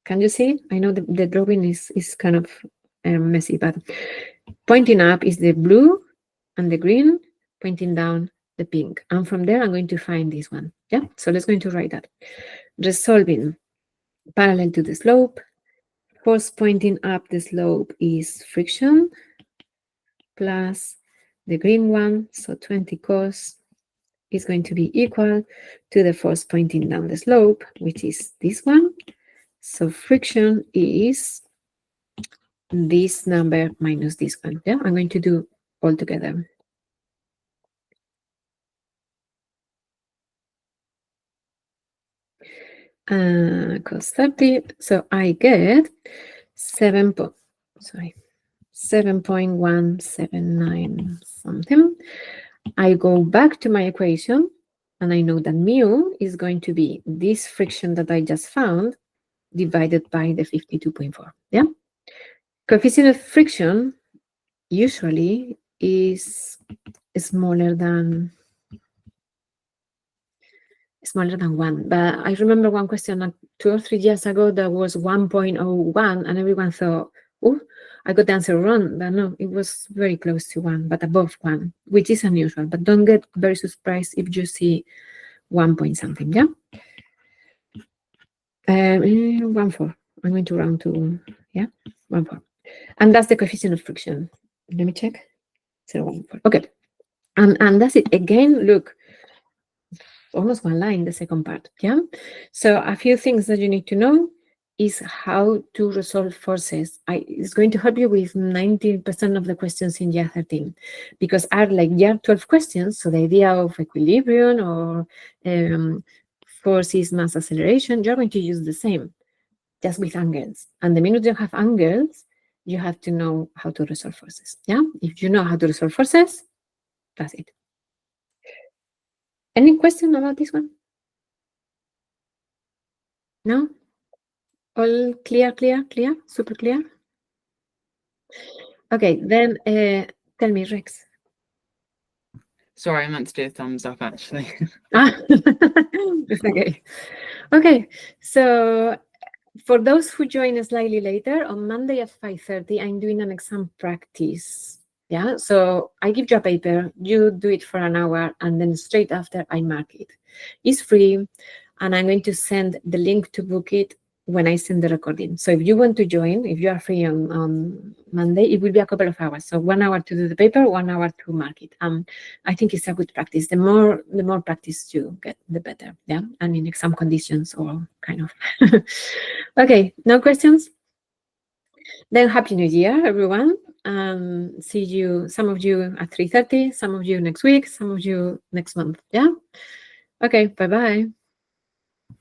Can you see? I know the drawing is kind of messy, but pointing up is the blue and the green, pointing down the pink. And from there, I'm going to find this one. Yeah, so let's go to write that. Resolving parallel to the slope, force pointing up the slope is friction plus the green one, so 20 cos is going to be equal to the force pointing down the slope, which is this one. So friction is this number minus this one. Yeah, I'm going to do all together. Cos 30. So I get 7.179 something. I go back to my equation and I know that mu is going to be this friction that I just found divided by the 52.4. Yeah. Coefficient of friction usually is smaller than 1. But I remember one question like 2 or 3 years ago that was 1.01 and everyone thought, oh, I got the answer wrong. But no, it was very close to 1, but above 1, which is unusual. But don't get very surprised if you see 1 point something, yeah? 1.4. I'm going to round to, yeah, 1.4. And that's the coefficient of friction. Let me check. 0.14. Okay. And that's it. Again, look, almost one line, the second part. Yeah. So a few things that you need to know is how to resolve forces. It's going to help you with 90% of the questions in year 13, because are like year 12 questions. So the idea of equilibrium or forces, mass, acceleration, you're going to use the same, just with angles. And the minute you have angles, you have to know how to resolve forces. Yeah. If you know how to resolve forces, that's it. Any question about this one? No? All clear, super clear? Okay, then tell me, Rex. Sorry, I meant to do a thumbs up actually. It's okay. Okay, so for those who join slightly later, on Monday at 5:30, I'm doing an exam practice. Yeah, so I give you a paper, you do it for an hour, and then straight after I mark it. It's free, and I'm going to send the link to book it when I send the recording. So if you want to join, if you are free on Monday, it will be a couple of hours. So 1 hour to do the paper, 1 hour to mark it. I think it's a good practice. The more practice you get, the better. Yeah, and in exam conditions or kind of. Okay, no questions? Then Happy New Year, everyone. See you, some of you at 3:30, some of you next week, some of you next month. Yeah. Okay, bye-bye.